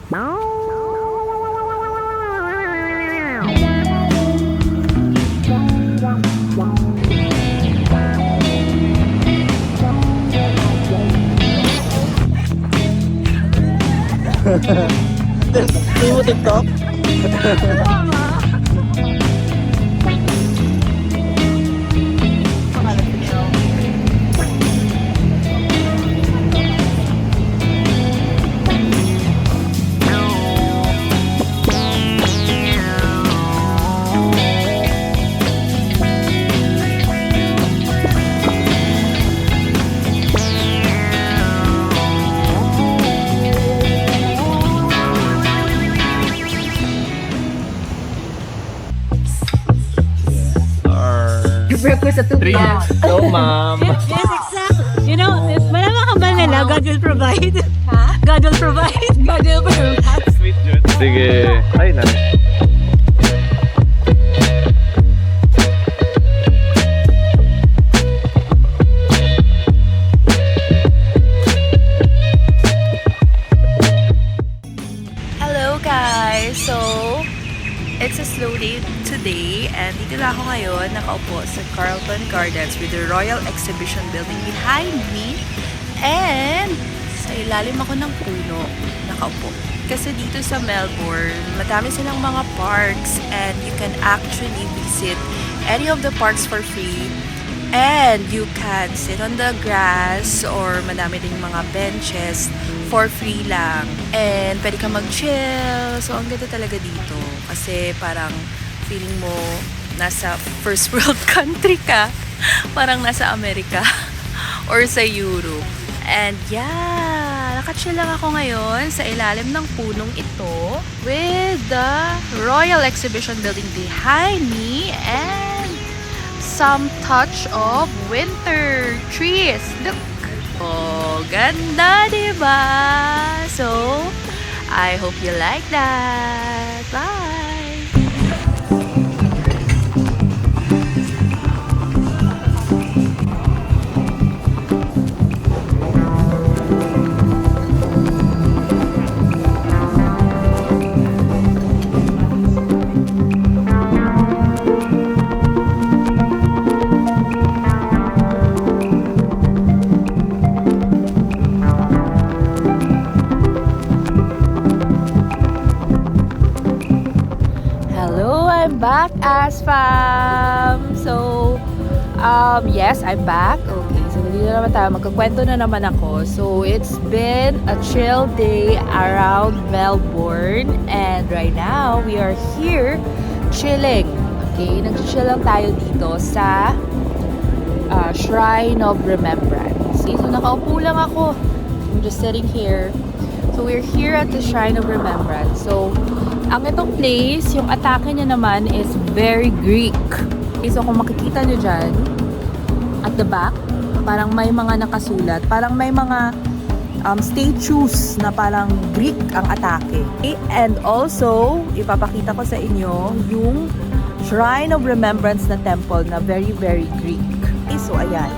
Hindi mo TikTok? Breakfast at 2 p.m. Hello, ma'am. Yes, exactly. You know, malamang kambal nila, God will provide. Ha? God will provide. God will provide. Sweet yun. Sige. Ay na. Hello guys! So, it's a slow day today and dito na ako ngayon nakaupo sa Carlton Gardens with the Royal Exhibition Building behind me and sa ilalim ako ng puno nakaupo. Kasi dito sa Melbourne, madami silang mga parks and you can actually visit any of the parks for free and you can sit on the grass or madami ding mga benches for free lang. And pwede ka mag-chill. So, ang ganda talaga dito. Kasi parang feeling mo nasa first world country ka. Parang nasa Amerika or sa Europe. And yeah, nakachill lang ako ngayon sa ilalim ng punong ito with the Royal Exhibition Building behind me and some touch of winter trees. Look! Oh, ganda, diba? So, I hope you like that. Bye! Back as fam. So, yes, I'm back. Okay, so dito naman tayo. Magkakwento na naman ako. So, it's been a chill day around Melbourne. And right now, we are here chilling. Okay, nag-chill lang tayo dito sa Shrine of Remembrance. Okay, so nakaupo lang ako. I'm just sitting here. So, we're here at the Shrine of Remembrance. So, ang itong place, yung atake niya naman is very Greek. Okay, so kung makikita nyo dyan, at the back, parang may mga nakasulat. Parang may mga statues na parang Greek ang atake. Okay? And also, ipapakita ko sa inyo yung Shrine of Remembrance na temple na very, very Greek. Okay, so ayan.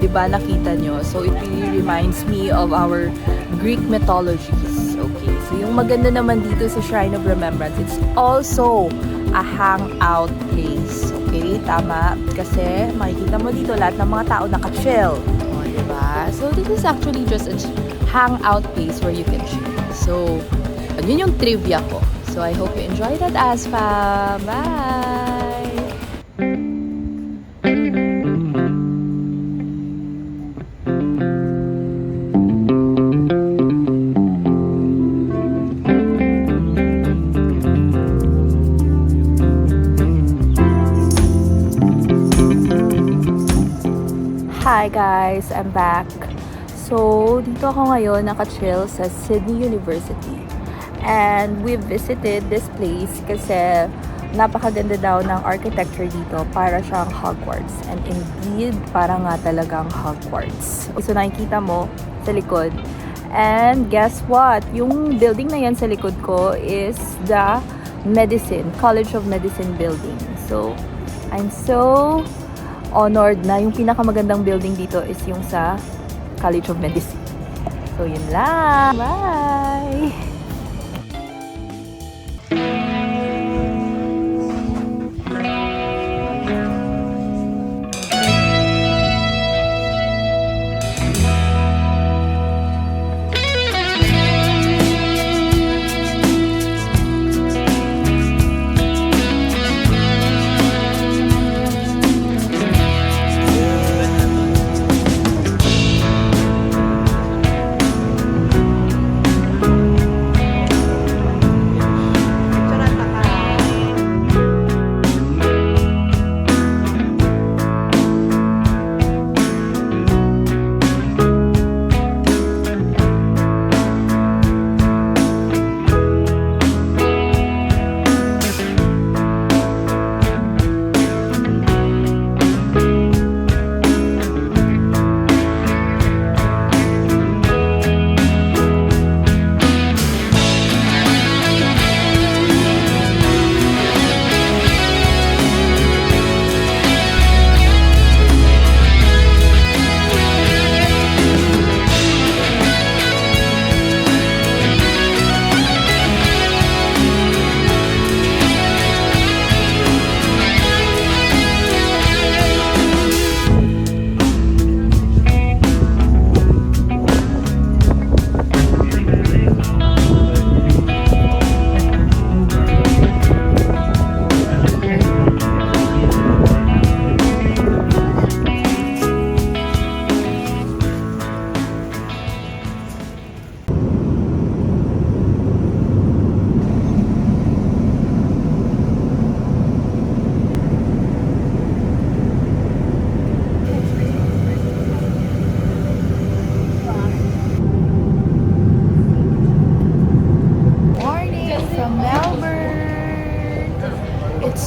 Diba nakita nyo? So it really reminds me of our Greek mythologies. Okay, so yung maganda naman dito sa Shrine of Remembrance, it's also a hangout place. Okay, tama? Kasi makikita mo dito lahat ng mga tao naka-chill. O, diba? So this is actually just a hangout place where you can chill. So, yun yung trivia ko. So I hope you enjoyed that, ASFA. Bye! Hi guys, I'm back. So, dito ako ngayon naka-chill sa Sydney University. And we visited this place kasi napakaganda daw ng architecture dito, para siyang Hogwarts. And indeed, para nga talagang Hogwarts. So, nakikita mo sa likod. And guess what? Yung building na yan sa likod ko is the College of Medicine building. So, I'm so honored na yung pinakamagandang building dito is yung sa College of Medicine. So, yun lang. Bye!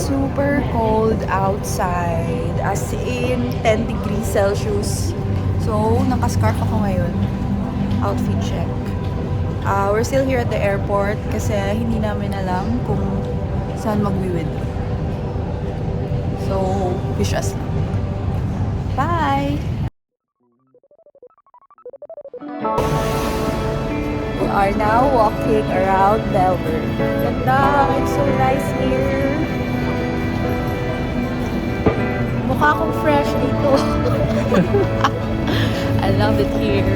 super cold outside. As in 10 degrees Celsius. So, nakascarf ako ngayon. Outfit check. We're still here at the airport kasi hindi namin alam kung saan mag-withdraw. So, wish us luck. Bye! We are now walking around Melbourne. Ganda! It's so nice here. Mukha akong fresh dito. I love it here.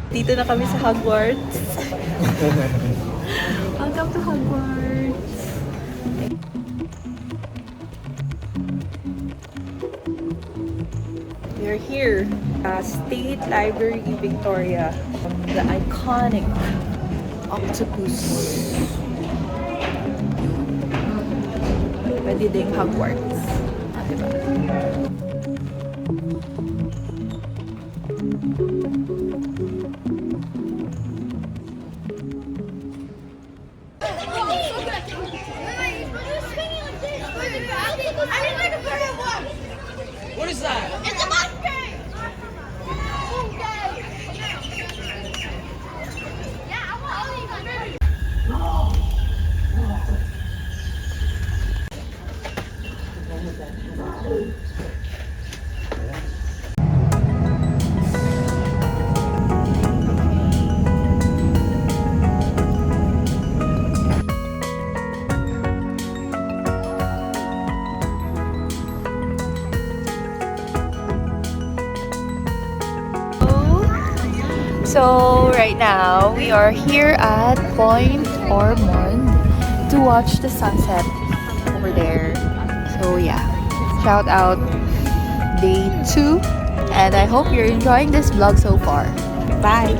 Dito na kami sa Hogwarts. Welcome to Hogwarts. We're here, State Library Victoria. The iconic octopus. Pwede ding Hogwarts. Diba? What is that? It's a monkey! Yeah, I want all these. So right now we are here at Point Ormond to watch the sunset over there. So yeah, shout out day 2 and I hope you're enjoying this vlog so far. Bye!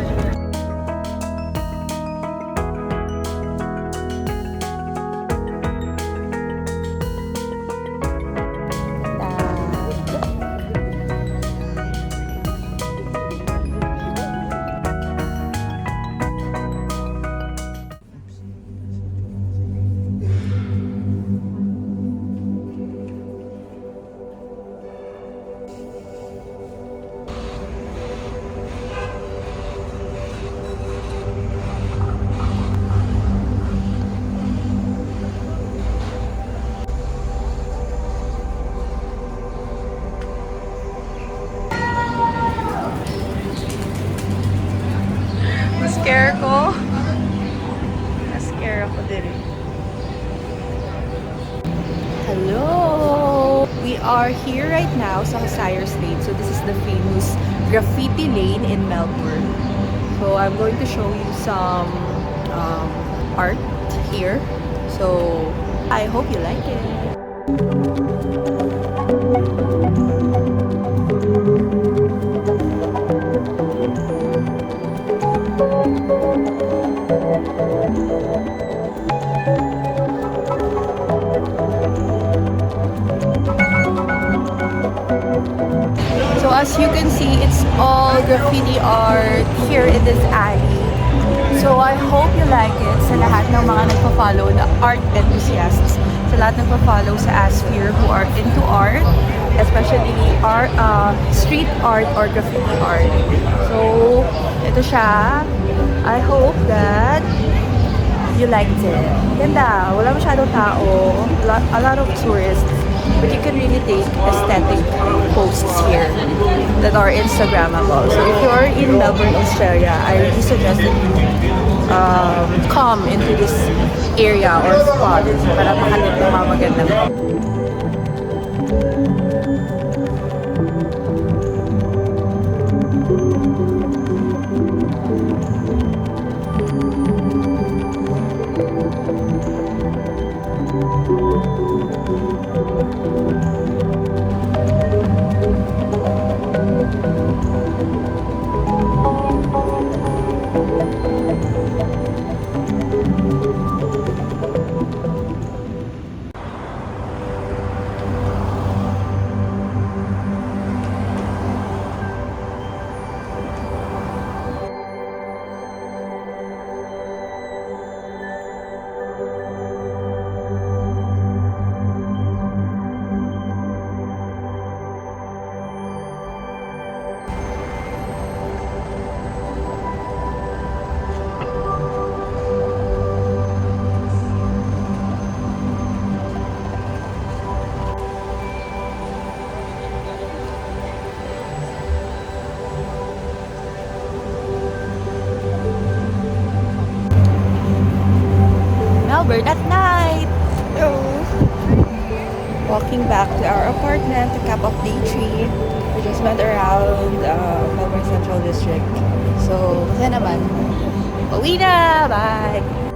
Na-scare ko. Na-scare ako din. Hello! We are here right now sa Hosiers Lane. So this is the famous graffiti lane in Melbourne. So I'm going to show you some art here. So I hope you like it. So as you can see, it's all graffiti art here in this alley. So I hope you like it sa lahat ng mga nagpa-follow na art enthusiasts, sa lahat nagpa-follow sa Asphere who are into art, especially art, street art or graffiti art. So ito siya. I hope that you liked it. Ganda, wala masyadong tao, a lot of tourists. But you can really take aesthetic posts here that are Instagrammable. So if you're in Melbourne, Australia, I really suggest that you come into this area or spot para makalit ng mga magandang. walking back to our apartment, the cap of day 3. We just went around Melbourne Central District. So, masaya naman. Uwi na! Bye!